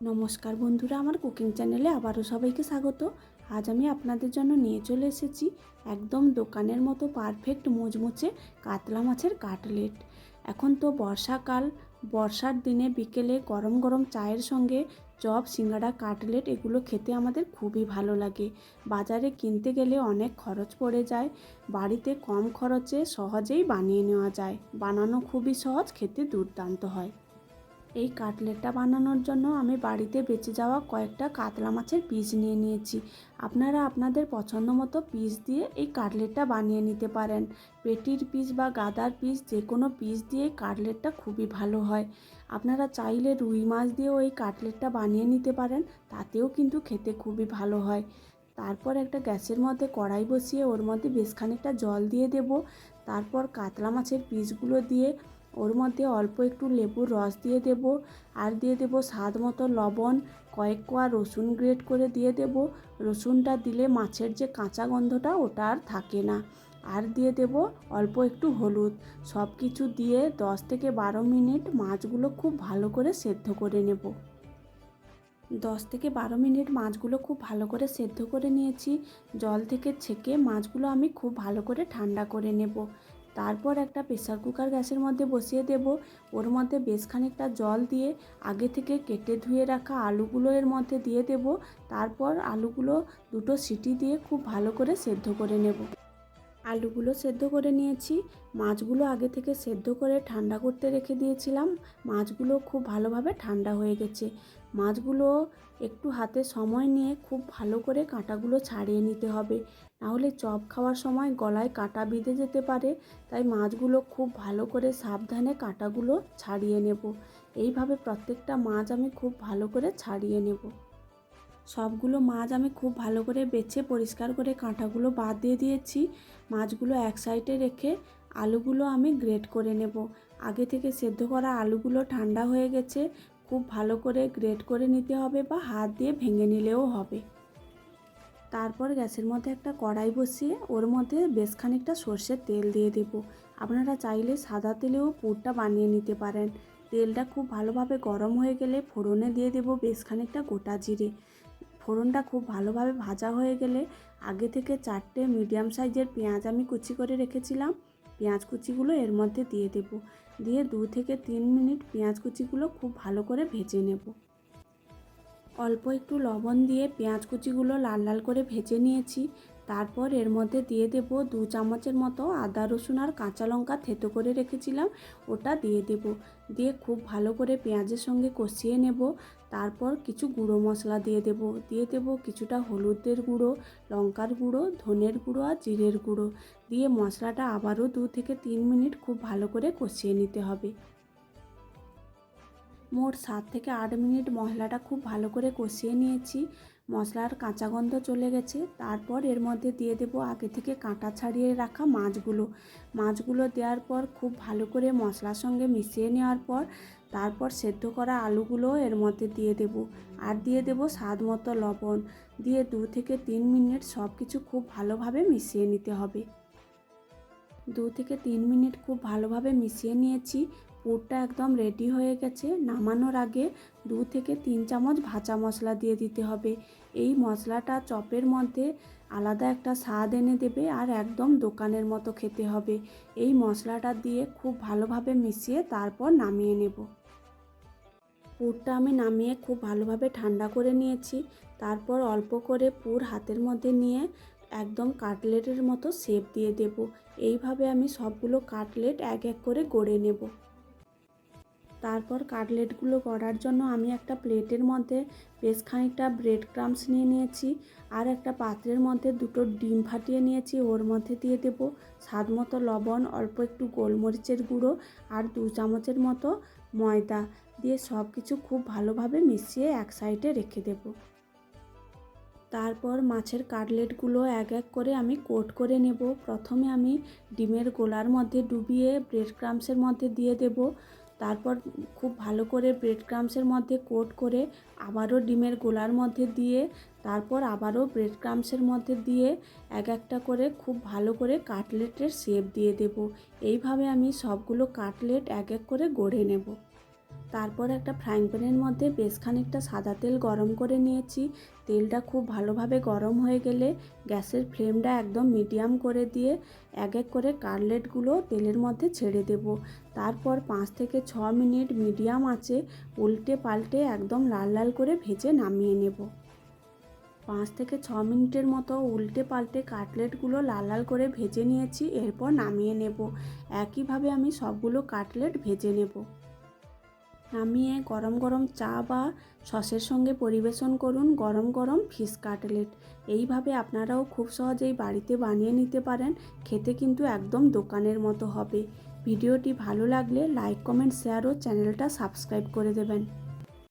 নমস্কার বন্ধুরা, আমার কুকিং চ্যানেলে আবারও সবাইকে স্বাগত। আজ আমি আপনাদের জন্য নিয়ে চলে এসেছি একদম দোকানের মতো পারফেক্ট মুচমুচে কাতলা মাছের কাটলেট। এখন তো বর্ষাকাল, বর্ষার দিনে বিকেলে গরম গরম চায়ের সঙ্গে চপ, সিঙ্গাড়া, কাটলেট এগুলো খেতে আমাদের খুবই ভালো লাগে। বাজারে কিনতে গেলে অনেক খরচ পড়ে যায়, বাড়িতে কম খরচে সহজেই বানিয়ে নেওয়া যায়। বানানো খুবই সহজ, খেতে দুর্দান্ত হয়। এই কাটলেটটা বানানোর জন্য আমি বাড়িতে বেঁচে যাওয়া কয়েকটা কাতলা মাছের পিস নিয়ে নিয়েছি। আপনারা আপনাদের পছন্দ মতো পিস দিয়ে এই কাটলেটটা বানিয়ে নিতে পারেন। পেটির পিস বা গাদার পিস, যে কোনো পিস দিয়ে কাটলেটটা খুবই ভালো হয়। আপনারা চাইলে রুই মাছ দিয়েও এই কাটলেটটা বানিয়ে নিতে পারেন, তাতেও কিন্তু খেতে খুবই ভালো হয়। তারপর একটা গ্যাসের মধ্যে কড়াই বসিয়ে ওর মধ্যে বেশ খানিকটা জল দিয়ে দেব। তারপর কাতলা মাছের পিসগুলো দিয়ে ওর মধ্যে অল্প একটু লেবুর রস দিয়ে দেব, আর দিয়ে দেব স্বাদ মতো লবণ, কয়েক কোয়া রসুন গ্রেট করে দিয়ে দেব। রসুনটা দিলে মাছের যে কাঁচা গন্ধটা ওটা আর থাকে না। আর দিয়ে দেব অল্প একটু হলুদ। সব কিছু দিয়ে 10 থেকে 12 মিনিট মাছগুলো খুব ভালো করে সেদ্ধ করে নেব। 10 থেকে 12 মিনিট মাছগুলো খুব ভালো করে সেদ্ধ করে নিয়েছি। জল থেকে ছেঁকে মাছগুলো আমি খুব ভালো করে ঠান্ডা করে নেব। তারপর একটা প্রেসার কুকার গ্যাসের মধ্যে বসিয়ে দেব। ওর মধ্যে বেশ খানিকটা জল দিয়ে আগে থেকে কেটে ধুয়ে রাখা আলুগুলো এর মধ্যে দিয়ে দেব। তারপর আলুগুলো দুটো সিটি দিয়ে খুব ভালো করে সেদ্ধ করে নেব। আলুগুলো সেদ্ধ করে নিয়েছি। মাছগুলো আগে থেকে সেদ্ধ করে ঠান্ডা করতে রেখে দিয়েছিলাম। মাছগুলো খুব ভালোভাবে ঠান্ডা হয়ে গেছে। মাছগুলো একটু হাতে সময় নিয়ে খুব ভালো করে কাঁটাগুলো ছাড়িয়ে নিতে হবে, নাহলে চপ খাওয়ার সময় গলায় কাঁটা বিঁধে যেতে পারে। তাই মাছগুলো খুব ভালো করে সাবধানে কাঁটাগুলো ছাড়িয়ে নেব। এইভাবে প্রত্যেকটা মাছ আমি খুব ভালো করে ছাড়িয়ে নেব। সবগুলো মাছ আমি খুব ভালো করে বেছে পরিষ্কার করে কাঁটাগুলো বাদ দিয়ে দিয়েছি। মাছগুলো এক সাইডে রেখে আলুগুলো আমি গ্রেট করে নেব। আগে থেকে সেদ্ধ করা আলুগুলো ঠান্ডা হয়ে গেছে, খুব ভালো করে গ্রেট করে নিতে হবে বা হাত দিয়ে ভেঙে নিলেও হবে। তারপর গ্যাসের মধ্যে একটা কড়াই বসিয়ে ওর মধ্যে বেশ খানিকটা সর্ষের তেল দিয়ে দেব। আপনারা চাইলে সাদা তেলেও পুরটা বানিয়ে নিতে পারেন। তেলটা খুব ভালোভাবে গরম হয়ে গেলে ফোড়নে দিয়ে দেব বেশ খানিকটা গোটা জিরে। ফোড়নটা খুব ভালোভাবে ভাজা হয়ে গেলে আগে থেকে 4টে মিডিয়াম সাইজের পেঁয়াজ আমি কুচি করে রেখেছিলাম, পেঁয়াজ কুচিগুলো এর মধ্যে দিয়ে দেব। দিয়ে 2 থেকে 3 মিনিট পেঁয়াজ কুচিগুলো খুব ভালো করে ভেজে নেব। অল্প একটু লবণ দিয়ে পেঁয়াজ কুচিগুলো লাল লাল করে ভেজে নিয়েছি। তারপর এর মধ্যে দিয়ে দেব 2 চামচের মতো আদা রসুন আর কাঁচা লঙ্কা থেতো করে রেখেছিলাম, ওটা দিয়ে দেব। দিয়ে খুব ভালো করে পেঁয়াজের সঙ্গে কষিয়ে নেব। তারপর কিছু গুঁড়ো মশলা দিয়ে দেব কিছুটা হলুদের গুঁড়ো, লঙ্কার গুঁড়ো, ধনের গুঁড়ো আর জিরের গুঁড়ো। দিয়ে মশলাটা আবারও 2 থেকে 3 মিনিট খুব ভালো করে কষিয়ে নিতে হবে। মোট 7 থেকে 8 মিনিট মশলাটা খুব ভালো করে কষিয়ে নিয়েছি। মশলার কাঁচা গন্ধ চলে গেছে। তারপর এর মধ্যে দিয়ে দেব আগে থেকে কাঁটা ছাড়িয়ে রাখা মাছগুলো দেওয়ার পর খুব ভালো করে মশলার সঙ্গে মিশিয়ে নেওয়ার পর তারপর সেদ্ধ করা আলুগুলো এর মধ্যে দিয়ে দেব। আর দিয়ে দেব স্বাদ মতো লবণ। দিয়ে 2 থেকে 3 মিনিট সব কিছু খুব ভালোভাবে মিশিয়ে নিতে হবে। 2 থেকে 3 মিনিট খুব ভালোভাবে মিশিয়ে নিয়েছি। পুরটা একদম রেডি হয়ে গেছে। নামানোর আগে 2 থেকে 3 চামচ ভাজা মশলা দিয়ে দিতে হবে। এই মশলাটা চপের মধ্যে আলাদা একটা স্বাদ এনে দেবে আর একদম দোকানের মতো খেতে হবে। এই মশলাটা দিয়ে খুব ভালোভাবে মিশিয়ে তারপর নামিয়ে নেব। পুরটা আমি নামিয়ে খুব ভালোভাবে ঠান্ডা করে নিয়েছি। তারপর অল্প করে পুর হাতের মধ্যে নিয়ে একদম কাটলেটের মতো শেপ দিয়ে দেব। এইভাবে আমি সবগুলো কাটলেট এক এক করে গড়ে নেব। তারপর কাটলেটগুলো গড়ার জন্য আমি একটা প্লেটের মধ্যে বেশ খানিকটা ব্রেড ক্রাম্বস নিয়ে নিয়েছি। আর একটা পাত্রের মধ্যে 2টো ডিম ফাটিয়ে নিয়েছি, ওর মধ্যে দিয়ে দেব স্বাদ মতো লবণ, অল্প একটু গোলমরিচের গুঁড়ো আর 2 চামচের মতো ময়দা দিয়ে সব কিছু খুব ভালোভাবে মিশিয়ে এক সাইডে রেখে দেব। তারপর মাছের কাটলেটগুলো এক এক করে আমি কোট করে নেব। প্রথমে আমি ডিমের গোলার মধ্যে ডুবিয়ে ব্রেড ক্রাম্বসের মধ্যে দিয়ে দেব। তারপর খুব ভালো করে ব্রেড ক্রাম্বসের মধ্যে কোট করে আবারও ডিমের গোলার মধ্যে দিয়ে তারপর আবারও ব্রেড ক্রাম্বসের মধ্যে দিয়ে এক একটা করে খুব ভালো করে কাটলেটের শেপ দিয়ে দেব। এইভাবে আমি সবগুলো কাটলেট এক এক করে গড়ে নেব। তারপর একটা ফ্রাইং প্যানের মধ্যে বেশ খানিকটা সাদা তেল গরম করে নিয়েছি। তেলটা খুব ভালোভাবে গরম হয়ে গেলে গ্যাসের ফ্লেমটা একদম মিডিয়াম করে দিয়ে এক এক করে কাটলেটগুলো তেলের মধ্যে ছেড়ে দেব। তারপর 5 থেকে 6 মিনিট মিডিয়াম আঁচে উল্টে পাল্টে একদম লাল লাল করে ভেজে নামিয়ে নেব। 5 থেকে 6 মিনিটের মতো উল্টে পাল্টে কাটলেটগুলো লাল লাল করে ভেজে নিয়েছি, এরপর নামিয়ে নেব। একইভাবে আমি সবগুলো কাটলেট ভেজে নেব। নামিয়ে গরম গরম চা বা সসের সঙ্গে পরিবেশন করুন গরম গরম ফিশ কাটলেট। এইভাবে আপনারাও খুব সহজেই বাড়িতে বানিয়ে নিতে পারেন। খেতে কিন্তু একদম দোকানের মতো হবে। ভিডিওটি ভালো লাগলে লাইক, কমেন্ট, শেয়ার ও চ্যানেলটা সাবস্ক্রাইব করে দেবেন।